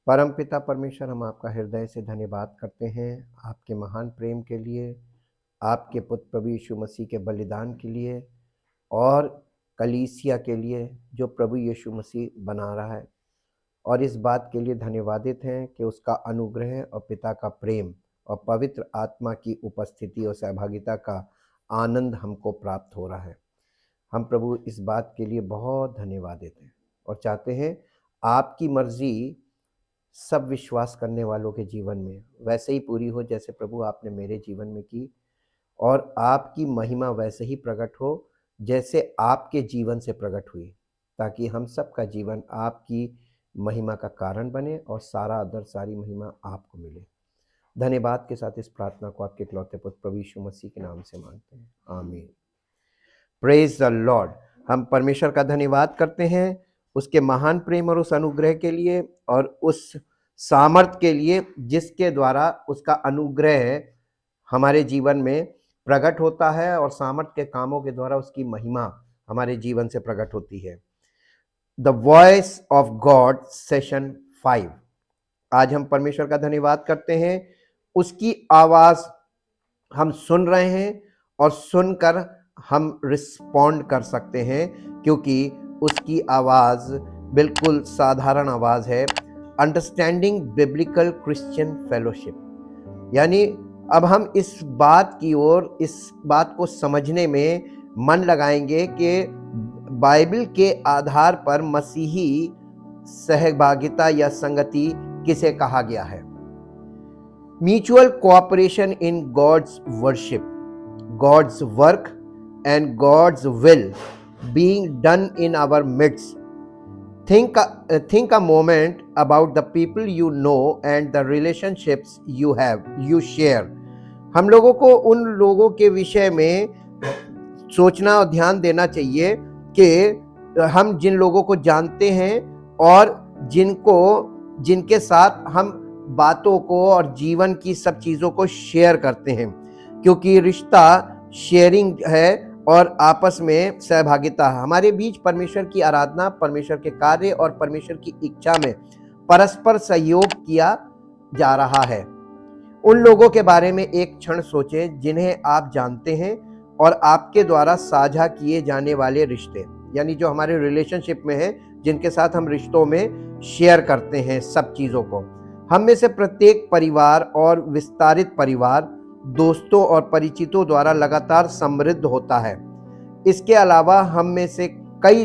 परमपिता परमेश्वर, हम आपका हृदय से धन्यवाद करते हैं आपके महान प्रेम के लिए, आपके पुत्र प्रभु यीशु मसीह के बलिदान के लिए और कलीसिया के लिए जो प्रभु यीशु मसीह बना रहा है। और इस बात के लिए धन्यवादित हैं कि उसका अनुग्रह और पिता का प्रेम और पवित्र आत्मा की उपस्थिति और सहभागिता का आनंद हमको प्राप्त हो रहा है। हम प्रभु इस बात के लिए बहुत धन्यवादित हैं और चाहते हैं आपकी मर्जी सब विश्वास करने वालों के जीवन में वैसे ही पूरी हो जैसे प्रभु आपने मेरे जीवन में की, और आपकी महिमा वैसे ही प्रकट हो जैसे आपके जीवन से प्रकट हुई, ताकि हम सब का जीवन आपकी महिमा का कारण बने और सारा आदर सारी महिमा आपको मिले। धन्यवाद के साथ इस प्रार्थना को आपके इकलौते पुत्र प्रभु यीशु मसीह के नाम से मांगते हैं, आमीन। Praise the Lord. हम परमेश्वर का धन्यवाद करते हैं उसके महान प्रेम और उस अनुग्रह के लिए और उस सामर्थ के लिए जिसके द्वारा उसका अनुग्रह हमारे जीवन में प्रकट होता है और सामर्थ के कामों के द्वारा उसकी महिमा हमारे जीवन से प्रकट होती है। The voice of God session 5। आज हम परमेश्वर का धन्यवाद करते हैं, उसकी आवाज हम सुन रहे हैं और सुनकर हम रिस्पॉन्ड कर सकते हैं, क्योंकि उसकी आवाज बिल्कुल साधारण आवाज है। अंडरस्टैंडिंग बिब्लिकल क्रिश्चियन फेलोशिप, यानी अब हम इस बात की ओर, इस बात को समझने में मन लगाएंगे कि बाइबल के आधार पर मसीही सहभागिता या संगति किसे कहा गया है। Mutual cooperation in God's worship, God's work and God's will being done in our midst. Think a moment about the people you know and the relationships you share. हम लोगों को उन लोगों के विषय में सोचना और ध्यान देना चाहिए कि हम जिन लोगों को जानते हैं और जिनके साथ हम बातों को और जीवन की सब चीज़ों को शेयर करते हैं, क्योंकि रिश्ता शेयरिंग है और आपस में सहभागिता। हमारे बीच परमेश्वर की आराधना, परमेश्वर के कार्य और परमेश्वर की इच्छा में परस्पर सहयोग किया जा रहा है। उन लोगों के बारे में एक क्षण सोचें जिन्हें आप जानते हैं और आपके द्वारा साझा किए जाने वाले रिश्ते, यानी जो हमारे रिलेशनशिप में है, जिनके साथ हम रिश्तों में शेयर करते हैं सब चीज़ों को। हम में से प्रत्येक परिवार और विस्तारित परिवार दोस्तों और परिचितों द्वारा लगातार समृद्ध होता है। इसके अलावा हम में से कई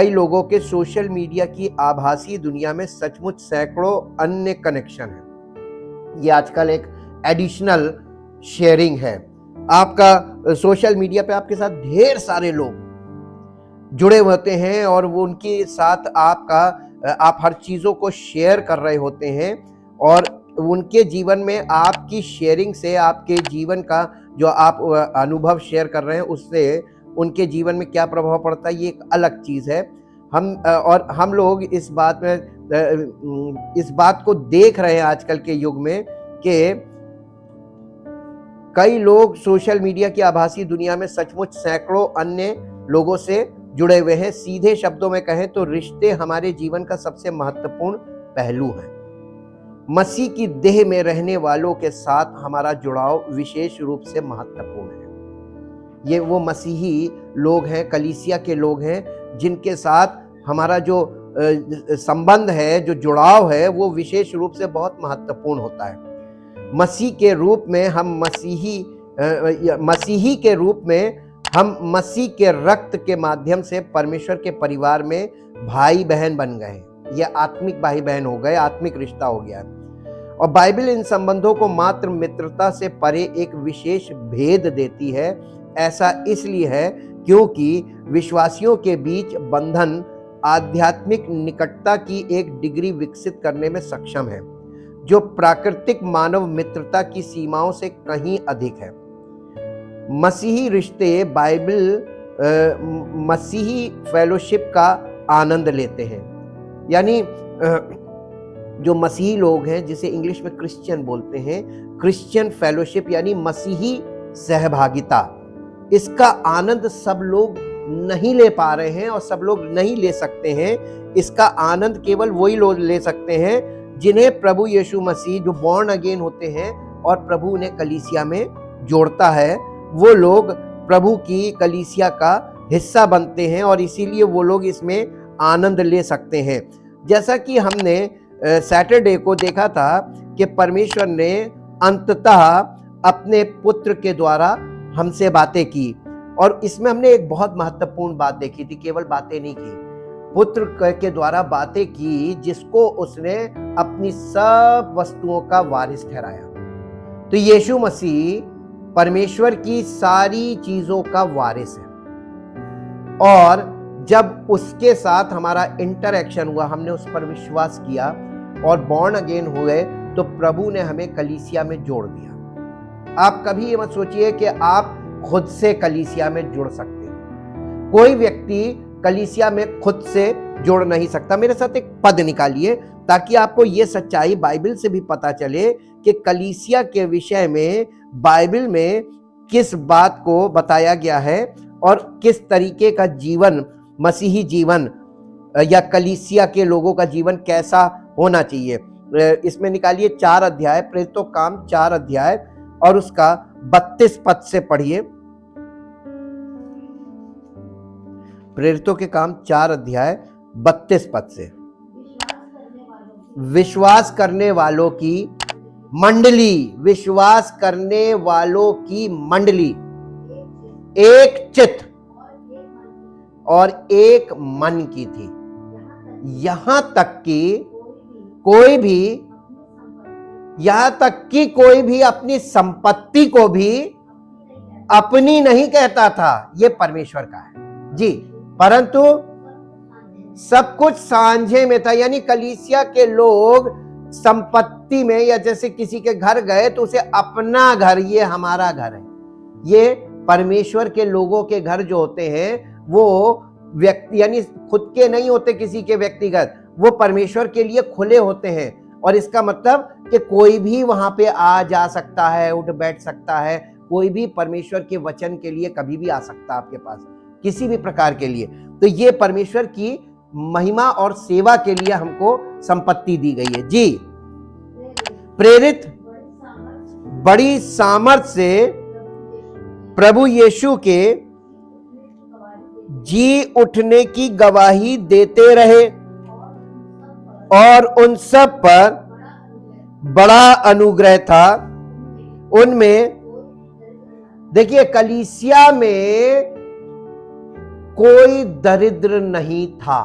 लोगों के सोशल मीडिया की आभासी दुनिया में सचमुच सैकड़ों अन्य कनेक्शन हैं। ये आजकल एक एडिशनल शेयरिंग है। आपका सोशल मीडिया पे आपके साथ ढेर सारे लोग जुड़े होते हैं और वो उनके साथ आप हर चीज़ों को शेयर कर रहे होते हैं, और उनके जीवन में आपकी शेयरिंग से आपके जीवन का जो आप अनुभव शेयर कर रहे हैं उससे उनके जीवन में क्या प्रभाव पड़ता है, ये एक अलग चीज़ है। हम लोग इस बात को देख रहे हैं आजकल के युग में कि कई लोग सोशल मीडिया की आभासी दुनिया में सचमुच सैकड़ों अन्य लोगों से जुड़े हुए हैं। सीधे शब्दों में कहें तो रिश्ते हमारे जीवन का सबसे महत्वपूर्ण पहलू है। मसीह की देह में रहने वालों के साथ हमारा जुड़ाव विशेष रूप से महत्वपूर्ण है। ये वो मसीही लोग हैं, कलीसिया के लोग हैं, जिनके साथ हमारा जो संबंध है, जो जुड़ाव है, वो विशेष रूप से बहुत महत्वपूर्ण होता है। मसीही के रूप में हम मसीह के रक्त के माध्यम से परमेश्वर के परिवार में भाई बहन बन गए। ये आत्मिक भाई बहन हो गए, आत्मिक रिश्ता हो गया। और बाइबल इन संबंधों को मात्र मित्रता से परे एक विशेष भेद देती है। ऐसा इसलिए है क्योंकि विश्वासियों के बीच बंधन आध्यात्मिक निकटता की एक डिग्री विकसित करने में सक्षम है, जो प्राकृतिक मानव मित्रता की सीमाओं से कहीं अधिक है। मसीही रिश्ते मसीही फेलोशिप का आनंद लेते हैं, यानी जो मसीही लोग हैं, जिसे इंग्लिश में क्रिश्चियन बोलते हैं, क्रिश्चियन फेलोशिप यानी मसीही सहभागिता, इसका आनंद सब लोग नहीं ले पा रहे हैं और सब लोग नहीं ले सकते हैं। इसका आनंद केवल वही लोग ले सकते हैं जिन्हें प्रभु यीशु मसीह, जो बॉर्न अगेन होते हैं और प्रभु उन्हें कलीसिया में जोड़ता है, वो लोग प्रभु की कलीसिया का हिस्सा बनते हैं और इसीलिए वो लोग इसमें आनंद ले सकते हैं। जैसा कि हमने सैटरडे को देखा था कि परमेश्वर ने अंततः अपने पुत्र के द्वारा हमसे बातें की और इसमें हमने एक बहुत महत्वपूर्ण बात देखी थी। केवल बातें नहीं की, पुत्र के द्वारा बातें की जिसको उसने अपनी सब वस्तुओं का वारिस ठहराया। तो यीशु मसीह परमेश्वर की सारी चीजों का वारिस है और जब उसके साथ हमारा इंटरैक्शन हुआ, हमने उस पर विश्वास किया और बॉर्न अगेन हुए, तो प्रभु ने हमें कलीसिया में जोड़ दिया। आप कभी ये मत सोचिए कि आप खुद से कलीसिया में जुड़ सकते हैं। कोई व्यक्ति कलीसिया में खुद से जुड़ नहीं सकता। मेरे साथ एक पद निकालिए ताकि आपको ये सच्चाई बाइबल से भी पता चले कि कलीसिया के विषय में बाइबल में किस बात को बताया गया है और किस तरीके का जीवन, मसीही जीवन या कलीसिया के लोगों का जीवन कैसा होना चाहिए। इसमें निकालिए 4 अध्याय, प्रेरितों काम 4 अध्याय और उसका 32 पद से पढ़िए। प्रेरितों के काम 4 अध्याय 32 पद से। विश्वास करने वालों की मंडली, विश्वास करने वालों की मंडली एक चित्त और एक मन की थी, यहां तक कि कोई भी अपनी संपत्ति को भी अपनी नहीं कहता था। यह परमेश्वर का है जी, परंतु सब कुछ सांझे में था। यानी कलीसिया के लोग संपत्ति में, या जैसे किसी के घर गए तो उसे अपना घर, ये हमारा घर है। ये परमेश्वर के लोगों के घर जो होते हैं वो व्यक्ति यानी खुद के नहीं होते, किसी के व्यक्तिगत, वो परमेश्वर के लिए खुले होते हैं। और इसका मतलब कि कोई भी वहां पे आ जा सकता है, उठ बैठ सकता है, कोई भी परमेश्वर के वचन के लिए कभी भी आ सकता है आपके पास, किसी भी प्रकार के लिए। तो ये परमेश्वर की महिमा और सेवा के लिए हमको संपत्ति दी गई है जी। प्रेरित बड़ी सामर्थ से प्रभु यीशु के जी उठने की गवाही देते रहे और उन सब पर बड़ा अनुग्रह था उनमें। देखिए, कलीसिया में कोई दरिद्र नहीं था।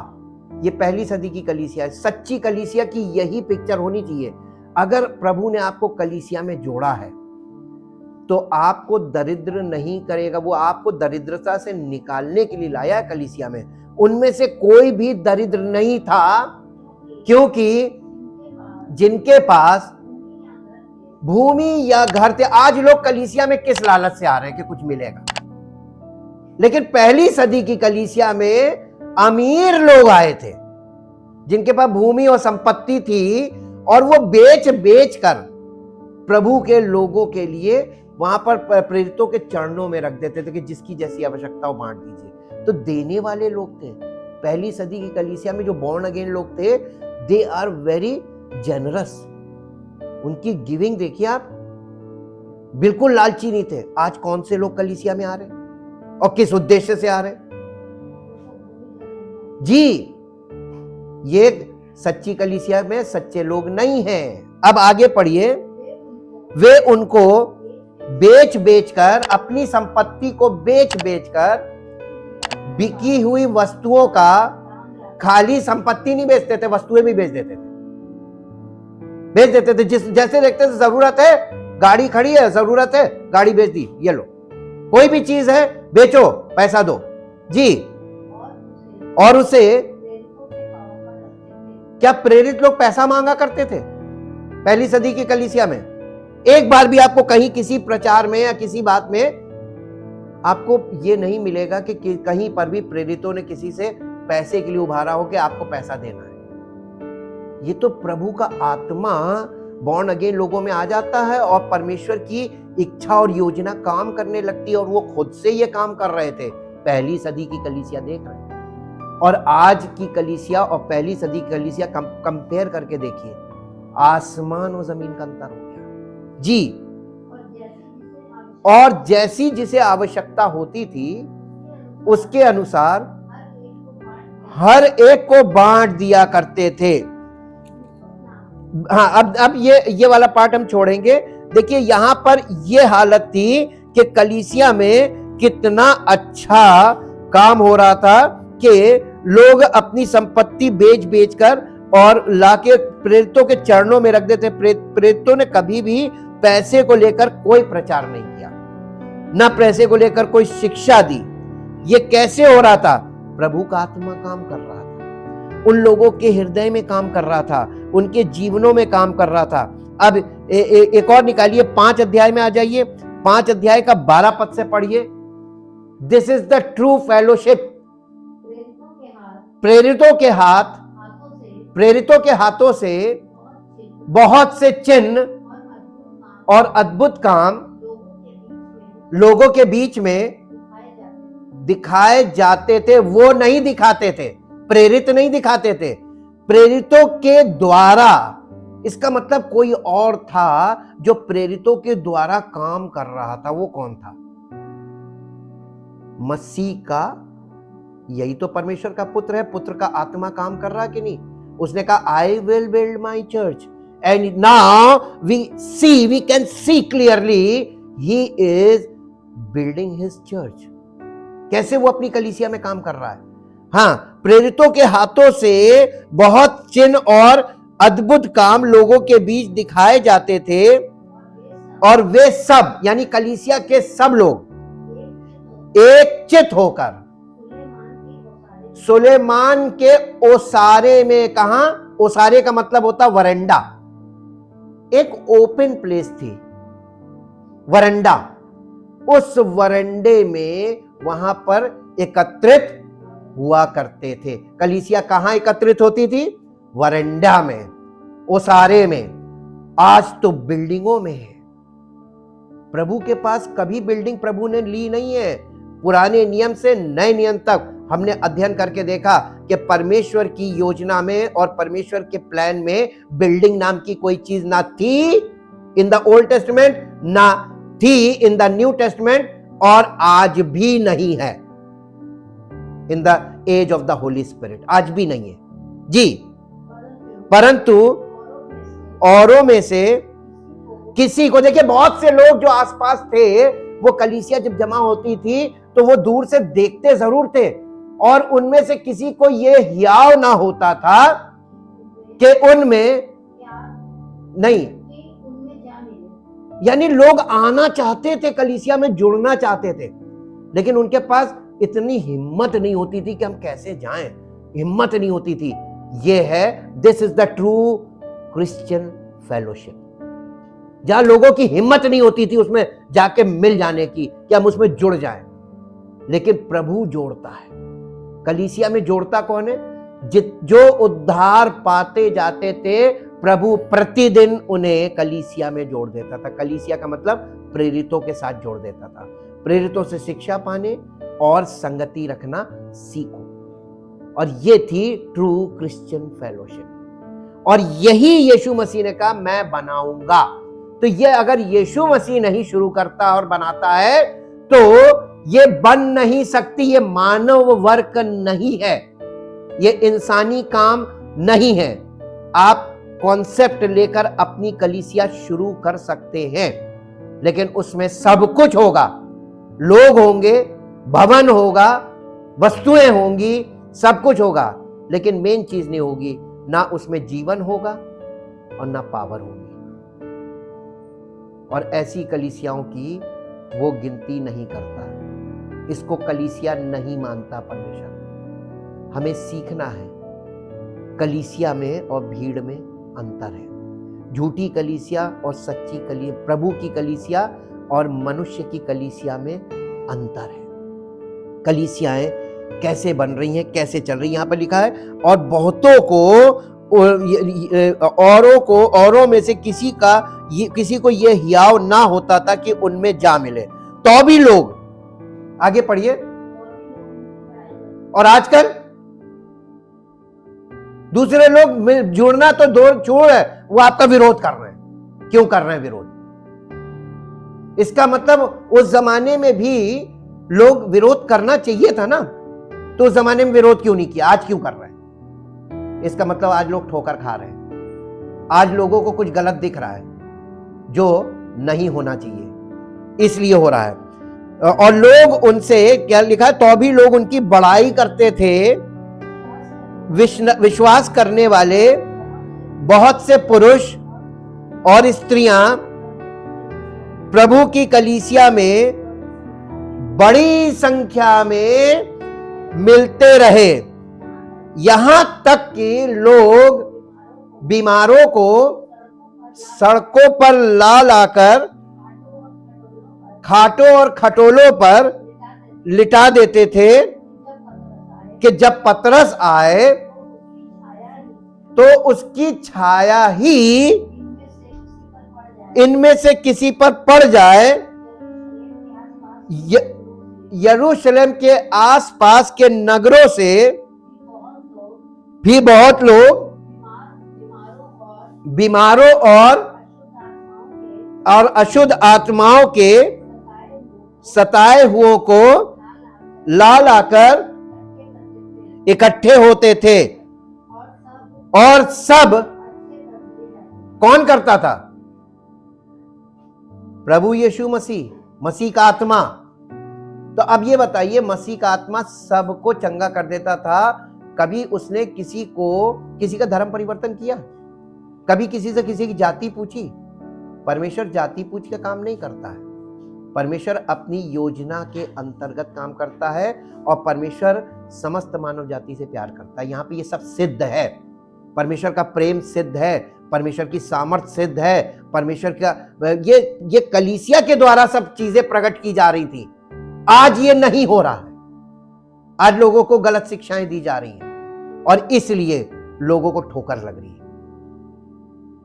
ये पहली सदी की कलीसिया है। सच्ची कलीसिया की यही पिक्चर होनी चाहिए। अगर प्रभु ने आपको कलीसिया में जोड़ा है तो आपको दरिद्र नहीं करेगा। वो आपको दरिद्रता से निकालने के लिए लाया है कलीसिया में। उनमें से कोई भी दरिद्र नहीं था, क्योंकि जिनके पास भूमि या घर थे। आज लोग कलीसिया में किस लालच से आ रहे हैं कि कुछ मिलेगा, लेकिन पहली सदी की कलीसिया में अमीर लोग आए थे जिनके पास भूमि और संपत्ति थी और वो बेच बेच कर प्रभु के लोगों के लिए वहां पर प्रेरितों के चरणों में रख देते थे कि जिसकी जैसी आवश्यकता हो बांट दीजिए। तो देने वाले लोग थे। पहली सदी की कलीसिया में जो बॉर्न अगेन लोग थे, दे आर वेरी जेनरस। उनकी गिविंग देखिए आप, बिल्कुल लालची नहीं थे। आज कौन से लोग कलीसिया में आ रहे हैं और किस उद्देश्य से आ रहे हैं जी? ये सच्ची कलीसिया में सच्चे लोग नहीं हैं। अब आगे पढ़िए। वे उनको बेच बेच कर, अपनी संपत्ति को बेच बेच कर, बिकी हुई वस्तुओं का, खाली संपत्ति नहीं बेचते थे, वस्तुएं भी बेच देते थे। जैसे देखते थे जरूरत है, गाड़ी खड़ी है, जरूरत है, गाड़ी बेच दी, ये लो। कोई भी चीज है, बेचो, पैसा दो जी। और उसे क्या प्रेरित लोग पैसा मांगा करते थे पहली सदी की कलीसिया में? एक बार भी आपको कहीं किसी प्रचार में या किसी बात में आपको ये नहीं मिलेगा कि कहीं पर भी प्रेरितों ने किसी से पैसे के लिए उभारा हो कि आपको पैसा देना है। ये तो प्रभु का आत्मा बॉर्न अगेन लोगों में आ जाता है और परमेश्वर की इच्छा और योजना काम करने लगती है और वो खुद से ये काम कर रहे थे। पहली सदी की कलीसिया देख रहे हैं और आज की कलीसिया और पहली सदी की कलीसिया कंपेयर करके देखिए, आसमान और जमीन का अंतर हो गया जी। और जैसी जिसे आवश्यकता होती थी उसके अनुसार हर एक को बांट दिया करते थे। हाँ, अब ये वाला पार्ट हम छोड़ेंगे। देखिए यहां पर ये हालत थी कि कलीसिया में कितना अच्छा काम हो रहा था कि लोग अपनी संपत्ति बेच कर और लाके प्रेरितों के चरणों में रख देते। प्रेरितों ने कभी भी पैसे को लेकर कोई प्रचार नहीं किया, ना पैसे को लेकर कोई शिक्षा दी। ये कैसे हो रहा था? प्रभु का आत्मा काम कर रहा था, उन लोगों के हृदय में काम कर रहा था, उनके जीवनों में काम कर रहा था। अब एक और निकालिए, 5 अध्याय में आ जाइए, 5 अध्याय का 12 पद से पढ़िए। This is the true fellowship. प्रेरितों के हाथों से बहुत से चिन्ह और अद्भुत काम लोगों के बीच में दिखाए जाते थे। वो नहीं दिखाते थे, प्रेरित नहीं दिखाते थे, प्रेरितों के द्वारा। इसका मतलब कोई और था जो प्रेरितों के द्वारा काम कर रहा था। वो कौन था? मसीह का, यही तो परमेश्वर का पुत्र है। पुत्र का आत्मा काम कर रहा कि नहीं? उसने कहा I will build my church and now we can see clearly he is building his church. कैसे वो अपनी कलीसिया में काम कर रहा है। हाँ, प्रेरितों के हाथों से बहुत चिन्ह और अद्भुत काम लोगों के बीच दिखाए जाते थे और वे सब यानी कलीसिया के सब लोग एक चित होकर सुलेमान के ओसारे में, कहा? ओसारे का मतलब होता वरंडा, एक ओपन प्लेस थी वरंडा। उस वरंडे में वहां पर एकत्रित हुआ करते थे। कलीसिया कहां एकत्रित होती थी? वरंडा में, ओसारे में। आज तो बिल्डिंगों में है। प्रभु के पास कभी बिल्डिंग प्रभु ने ली नहीं है। पुराने नियम से नए नियम तक हमने अध्ययन करके देखा कि परमेश्वर की योजना में और परमेश्वर के प्लान में बिल्डिंग नाम की कोई चीज ना थी इन द ओल्ड टेस्टमेंट, ना थी इन द न्यू टेस्टमेंट, और आज भी नहीं है in the age of the Holy Spirit. आज भी नहीं है जी। परंतु औरों में से किसी को, देखिए बहुत से लोग जो आसपास थे, वो कलीसिया जब जमा होती थी तो वो दूर से देखते जरूर थे और उनमें से किसी को ये हियाव ना होता था कि उनमें नहीं, यानी लोग आना चाहते थे, कलीसिया में जुड़ना चाहते थे, लेकिन उनके पास इतनी हिम्मत नहीं होती थी कि हम कैसे जाएं। हिम्मत नहीं होती थी। ये है, this is the true Christian fellowship, जहां लोगों की हिम्मत नहीं होती थी उसमें जाके मिल जाने की कि हम उसमें जुड़ जाएं। लेकिन प्रभु जोड़ता है। कलीसिया में जोड़ता कौन है? जो उद्धार पाते जाते थे, प्रभु प्रतिदिन उन्हें कलीसिया में जोड़ देता था। कलीसिया का मतलब प्रेरितों के साथ जोड़ देता था। प्रेरितों से शिक्षा पाने और संगति रखना सीखो। और ये थी ट्रू क्रिश्चियन फेलोशिप। और यही यीशु मसीह ने कहा मैं बनाऊंगा। तो ये अगर यीशु मसीह नहीं शुरू करता और बनाता है तो ये बन नहीं सकती। ये मानव वर्क नहीं है, ये इंसानी काम नहीं है। आप कॉन्सेप्ट लेकर अपनी कलीसिया शुरू कर सकते हैं, लेकिन उसमें सब कुछ होगा। लोग होंगे, भवन होगा, वस्तुएं होंगी, सब कुछ होगा, लेकिन मेन चीज नहीं होगी। ना उसमें जीवन होगा और ना पावर होगी। और ऐसी कलीसियाओं की वो गिनती नहीं करता। इसको कलीसिया नहीं मानता परमेश्वर। हमें सीखना है। कलीसिया में और भीड़ में अंतर है। झूठी कलीसिया और सच्ची कलीसिया, प्रभु की कलीसिया और मनुष्य की कलीसिया में अंतर है। कलीसियाएं कैसे बन रही हैं, कैसे चल रही हैं, यहां पर लिखा है और बहुतों को औरों में से किसी को यह हियाव ना होता था कि उनमें जा मिले। तो भी लोग, आगे पढ़िए, और आजकल दूसरे लोग जुड़ना तो दूर छोड़ है, वो आपका विरोध कर रहे हैं। क्यों कर रहे हैं विरोध? इसका मतलब उस जमाने में भी लोग विरोध करना चाहिए था ना, तो उस जमाने में विरोध क्यों नहीं किया, आज क्यों कर रहे हैं? इसका मतलब आज लोग ठोकर खा रहे हैं, आज लोगों को कुछ गलत दिख रहा है जो नहीं होना चाहिए, इसलिए हो रहा है। और लोग उनसे, क्या लिखा है, तो भी लोग उनकी बड़ाई करते थे। विश्वास करने वाले बहुत से पुरुष और स्त्रियां प्रभु की कलीसिया में बड़ी संख्या में मिलते रहे, यहां तक कि लोग बीमारों को सड़कों पर ला लाकर खाटों और खटोलों पर लिटा देते थे कि जब पतरस आए तो उसकी छाया ही इनमें से किसी पर पड़ जाए। यरूशलेम के आसपास के नगरों से भी बहुत लोग बीमारों और अशुद्ध आत्माओं के सताए हुओं को ला लाकर इकट्ठे होते थे, और सब कौन करता था? प्रभु यीशु मसीह, मसीह का आत्मा। तो अब ये बताइए, मसीह का आत्मा सबको चंगा कर देता था? कभी उसने किसी का धर्म परिवर्तन किया? कभी किसी से किसी की जाति पूछी? परमेश्वर जाति पूछ के काम नहीं करता है। परमेश्वर अपनी योजना के अंतर्गत काम करता है, और परमेश्वर समस्त मानव जाति से प्यार करता है। यहाँ पे ये सब सिद्ध है, परमेश्वर का प्रेम सिद्ध है, परमेश्वर की सामर्थ्य सिद्ध है, परमेश्वर का ये कलीसिया के द्वारा सब चीजें प्रकट की जा रही थी। आज ये नहीं हो रहा है, आज लोगों को गलत शिक्षाएं दी जा रही हैं, और इसलिए लोगों को ठोकर लग रही है।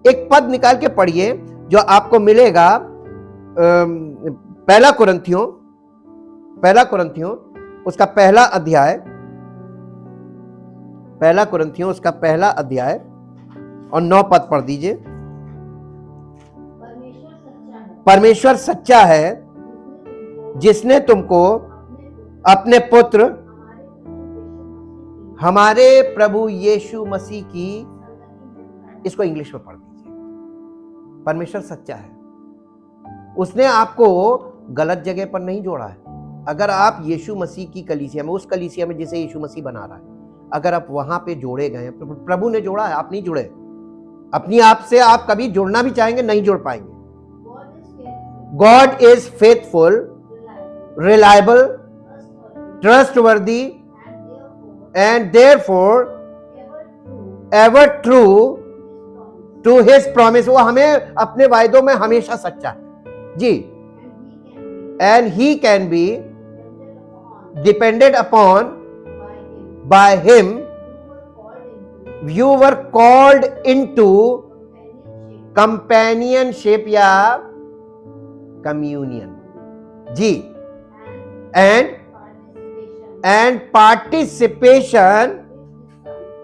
एक पद निकाल के पढ़िए जो आपको मिलेगा, पहला कुरिन्थियों उसका पहला अध्याय, उसका पहला अध्याय और 9 पद पढ़ दीजिए। परमेश्वर सच्चा है जिसने तुमको अपने पुत्र हमारे प्रभु यीशु मसीह की, इसको इंग्लिश में पढ़ दीजिए। परमेश्वर सच्चा है, उसने आपको गलत जगह पर नहीं जोड़ा है। अगर आप यीशु मसीह की कलीसिया में, उस कलीसिया में जिसे यीशु मसीह बना रहा है, अगर आप वहां पे जोड़े गए, प्रभु ने जोड़ा है, आप नहीं जुड़े। अपनी आप से आप कभी जुड़ना भी चाहेंगे, नहीं जुड़ पाएंगे। God is faithful, reliable, trustworthy and therefore ever true to his promise. वो हमें अपने वायदों में हमेशा सच्चा है जी। And he can be depended upon by him. You were called into companionship या कम्युनियन जी, and participation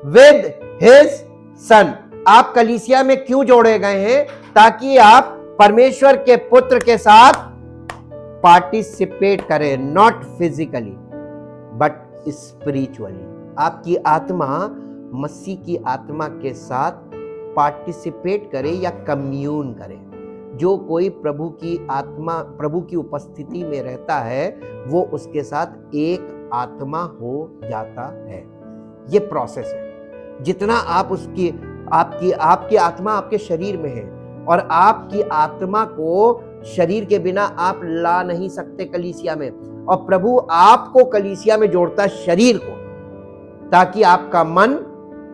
with his son. आप कलीसिया में क्यों जोड़े गए हैं? ताकि आप परमेश्वर के पुत्र के साथ पार्टिसिपेट करें, नॉट फिजिकली बट स्पिरिचुअली। आपकी आत्मा मसीह की आत्मा के साथ पार्टिसिपेट करे या कम्यून करे। जो कोई प्रभु की आत्मा, प्रभु की उपस्थिति में रहता है, वो उसके साथ एक आत्मा हो जाता है। ये प्रोसेस है। जितना आप उसकी आपकी आत्मा आपके शरीर में है, और आपकी आत्मा को शरीर के बिना आप ला नहीं सकते कलीसिया में, और प्रभु आपको कलीसिया में जोड़ता है, शरीर को, ताकि आपका मन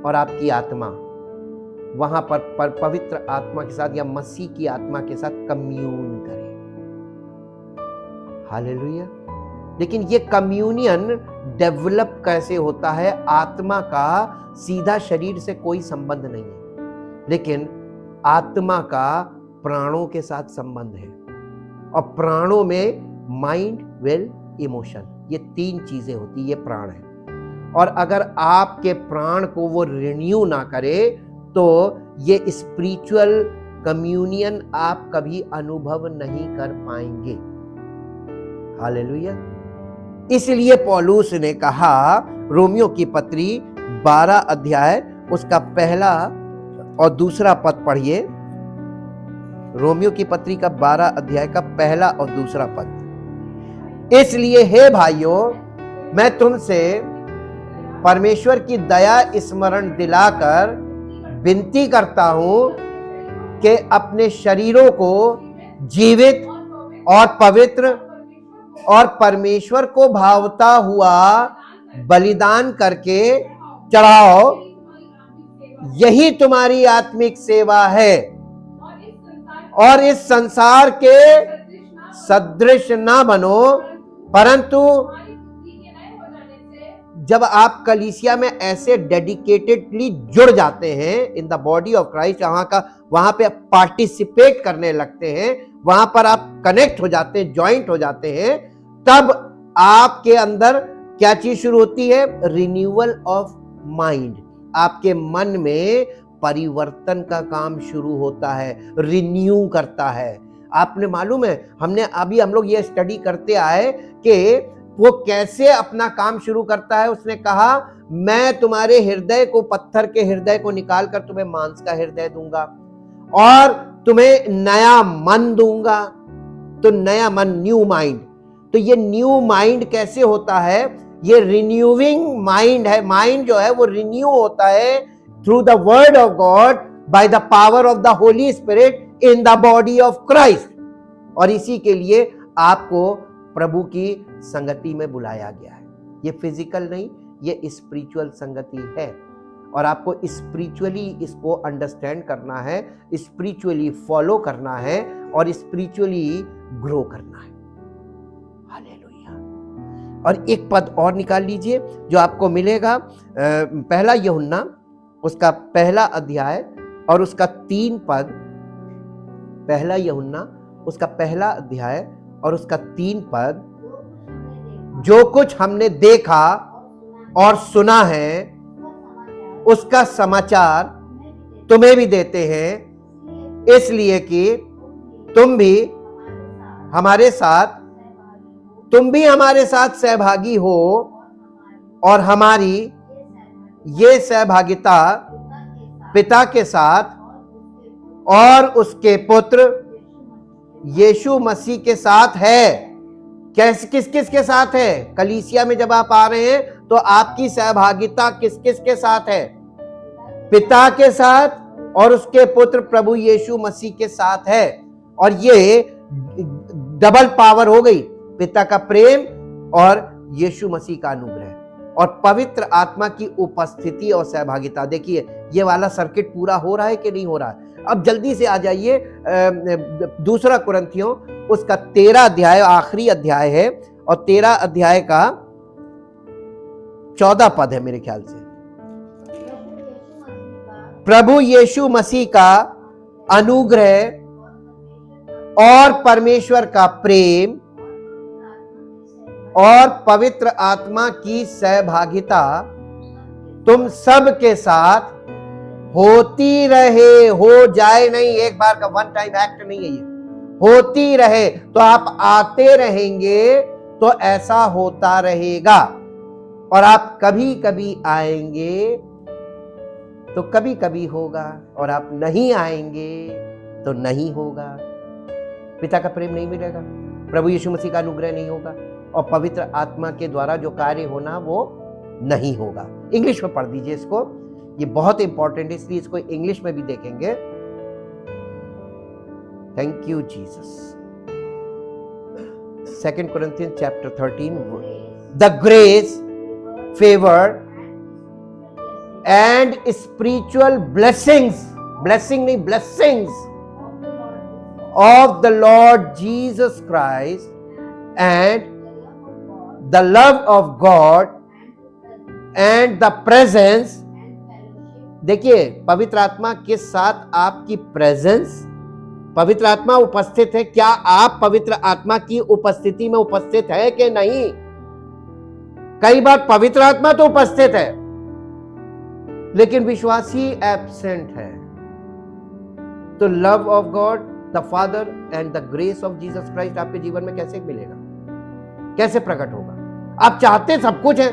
और आपकी आत्मा वहां पर पवित्र आत्मा के साथ या मसीह की आत्मा के साथ कम्यून करे। हालेलुया। लेकिन ये कम्यूनियन डेवलप कैसे होता है? आत्मा का सीधा शरीर से कोई संबंध नहीं है, लेकिन आत्मा का प्राणों के साथ संबंध है, और प्राणों में माइंड, विल, इमोशन, ये 3 चीजें होती है। ये प्राण है। और अगर आपके प्राण को वो रिन्यू ना करे तो ये स्पिरिचुअल कम्युनियन आप कभी अनुभव नहीं कर पाएंगे। हालेलुया। इसलिए पौलुस ने कहा, रोमियो की पत्री 12 अध्याय उसका पहला और दूसरा पद पढ़िए। रोमियो की पत्री का 12 अध्याय का पहला और दूसरा पद। इसलिए हे भाइयों, मैं तुमसे परमेश्वर की दया स्मरण दिलाकर विनती करता हूं कि अपने शरीरों को जीवित और पवित्र और परमेश्वर को भावता हुआ बलिदान करके चढ़ाओ, यही तुम्हारी आत्मिक सेवा है। और इस संसार के सदृश ना बनो, परंतु जब आप कलीसिया में ऐसे डेडिकेटेडली जुड़ जाते हैं in the body of Christ, वहां पे पार्टिसिपेट करने लगते हैं, वहां पर आप कनेक्ट हो जाते हैं, ज्वाइंट हो जाते हैं, तब आपके अंदर क्या चीज शुरू होती है? Renewal of mind. आपके मन में परिवर्तन का काम शुरू होता है, रिन्यू करता है। आपने मालूम है, हम लोग ये स्टडी करते आए कि वो कैसे अपना काम शुरू करता है। उसने कहा, मैं तुम्हारे हृदय को, पत्थर के हृदय को निकाल कर तुम्हें मांस का हृदय दूंगा और तुम्हें नया मन दूंगा। तो नया मन, न्यू माइंड। तो ये न्यू माइंड कैसे होता है? ये रिन्यूइंग माइंड है। माइंड जो है वो रिन्यू होता है through the word of God by the power of the Holy spirit in the body of Christ. और इसी के लिए आपको प्रभु की संगति में बुलाया गया है। ये फिजिकल नहीं, ये स्पिरिचुअल संगति है। और आपको स्पिरिचुअली इसको अंडरस्टैंड करना है, स्पिरिचुअली फॉलो करना है और स्पिरिचुअली ग्रो करना है। हालेलुया। और एक पद और निकाल लीजिए जो आपको मिलेगा, पहला यूहन्ना उसका पहला अध्याय और उसका 3 पद। पहला यूहन्ना उसका पहला अध्याय और उसका 3 पद। जो कुछ हमने देखा और सुना है उसका समाचार तुम्हें भी देते हैं, इसलिए कि तुम भी हमारे साथ सहभागी हो और हमारी ये सहभागिता पिता के साथ और उसके पुत्र यीशु मसीह के साथ है। किस के साथ है? कलीसिया में जब आप आ रहे हैं तो आपकी सहभागिता किस के साथ है? पिता के साथ और उसके पुत्र प्रभु यीशु मसीह के साथ है। और ये डबल पावर हो गई, पिता का प्रेम और यीशु मसीह का अनुग्रह और पवित्र आत्मा की उपस्थिति और सहभागिता। देखिए ये वाला सर्किट पूरा हो रहा है कि नहीं हो रहा है? अब जल्दी से आ जाइए दूसरा कुरिन्थियों उसका 13 अध्याय, आखिरी अध्याय है और 13 अध्याय का 14 पद है मेरे ख्याल से। प्रभु यीशु मसीह का अनुग्रह और परमेश्वर का प्रेम और पवित्र आत्मा की सहभागिता तुम सब के साथ होती रहे। हो जाए नहीं, एक बार का वन टाइम एक्ट नहीं है ये, होती रहे। तो आप आते रहेंगे तो ऐसा होता रहेगा, और आप कभी कभी आएंगे तो कभी कभी होगा, और आप नहीं आएंगे तो नहीं होगा। पिता का प्रेम नहीं मिलेगा, प्रभु यीशु मसीह का अनुग्रह नहीं होगा, और पवित्र आत्मा के द्वारा जो कार्य होना वो नहीं होगा। इंग्लिश में पढ़ दीजिए इसको, ये बहुत इंपॉर्टेंट है, इसलिए इसको इंग्लिश में भी देखेंगे। Thank you Jesus. 2 Corinthians chapter 13, the grace, favor and spiritual blessings, blessing नहीं, blessings of the Lord Jesus Christ and the love of God and the presence। देखिए पवित्र आत्मा के साथ आपकी प्रेजेंस, पवित्र आत्मा उपस्थित है। क्या आप पवित्र आत्मा की उपस्थिति में उपस्थित है कि नहीं? कई बार पवित्र आत्मा तो उपस्थित है लेकिन विश्वासी एब्सेंट है। तो love of God the father and the grace of Jesus Christ आपके जीवन में कैसे मिलेगा, कैसे प्रकट होगा? आप चाहते सब कुछ है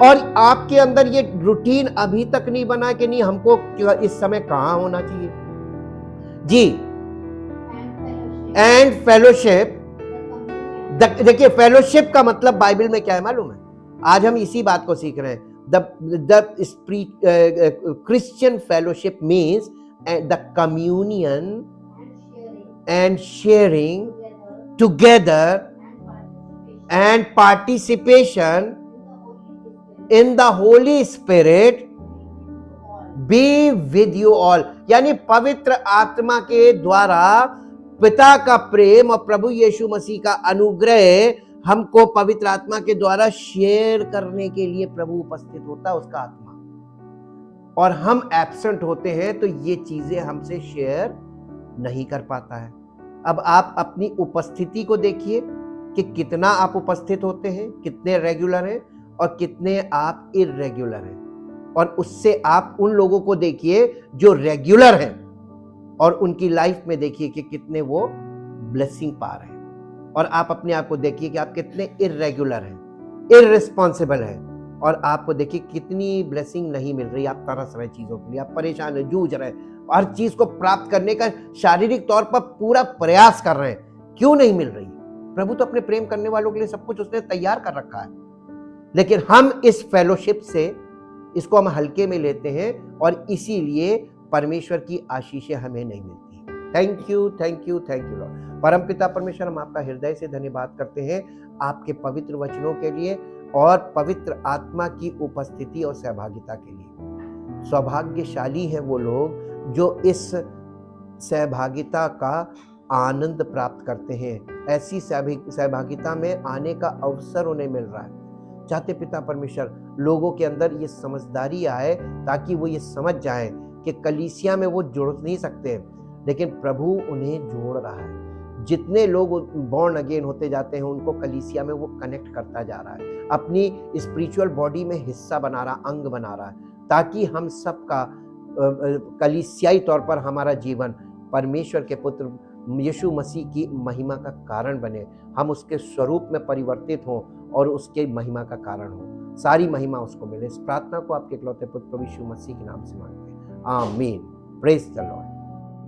और आपके अंदर ये रूटीन अभी तक नहीं बना कि नहीं हमको इस समय कहां होना चाहिए जी। एंड फेलोशिप, देखिए फेलोशिप का मतलब बाइबल में क्या है मालूम है? आज हम इसी बात को सीख रहे हैं। The Christian fellowship means the communion and sharing together and participation in the Holy spirit be with you all. यानी पवित्र आत्मा के द्वारा पिता का प्रेम और प्रभु यीशु मसीह का अनुग्रह हमको पवित्र आत्मा के द्वारा शेयर करने के लिए प्रभु उपस्थित होता है, उसका आत्मा, और हम एब्सेंट होते हैं तो ये चीजें हमसे शेयर नहीं कर पाता है। अब आप अपनी उपस्थिति को देखिए कि कितना आप उपस्थित होते हैं, कितने रेगुलर हैं और कितने आप इर्रेगुलर हैं, और उससे आप उन लोगों को देखिए जो रेगुलर हैं और उनकी लाइफ में देखिए कि कितने वो ब्लेसिंग पा रहे हैं, और आप अपने आप को देखिए कि आप कितने इर्रेगुलर हैं, इररिस्पॉन्सिबल हैं, और आपको देखिए कितनी ब्लेसिंग नहीं मिल रही। आप तरस रहे चीजों के लिए, आप परेशान हैं, जूझ रहे हैं, हर चीज को प्राप्त करने का शारीरिक तौर पर पूरा प्रयास कर रहे हैं, क्यों नहीं मिल रही? प्रभु तो अपने प्रेम करने वालों के लिए सब कुछ उसने तैयार कर रखा है, लेकिन हम इस फेलोशिप से इसको हम हल्के में लेते हैं और इसीलिए परमेश्वर की आशीषें हमें नहीं मिलती। Thank you, thank you, thank you Lord. परमपिता परमेश्वर, हम आपका हृदय से धन्यवाद करते हैं आपके पवित्र वचनों के लिए और पवित्र आत्मा की उपस्थिति और सहभागिता के लिए। सौभाग्यशाली हैं वो लोग जो इस सहभागिता का आनंद प्राप्त करते हैं। ऐसी सहभागिता में आने का अवसर उन्हें मिल रहा है। चाहते पिता परमेश्वर लोगों के अंदर ये समझदारी आए ताकि वो ये समझ जाएं कि कलीसिया में वो जुड़ नहीं सकते, लेकिन प्रभु उन्हें जोड़ रहा है। जितने लोग बॉर्न अगेन होते जाते हैं उनको कलीसिया में वो कनेक्ट करता जा रहा है, अपनी स्पिरिचुअल बॉडी में हिस्सा बना रहा, अंग बना रहा है, ताकि हम सबका कलीसियाई तौर पर हमारा जीवन परमेश्वर के पुत्र यीशु मसीह की महिमा का कारण बने, हम उसके स्वरूप में परिवर्तित हों और उसके महिमा का कारण हो। सारी महिमा उसको मिले। इस प्रार्थना को आपके इकलौते पुत्र प्रभु यीशु मसीह के नाम से मांगते हैं, आमीन। Praise the Lord.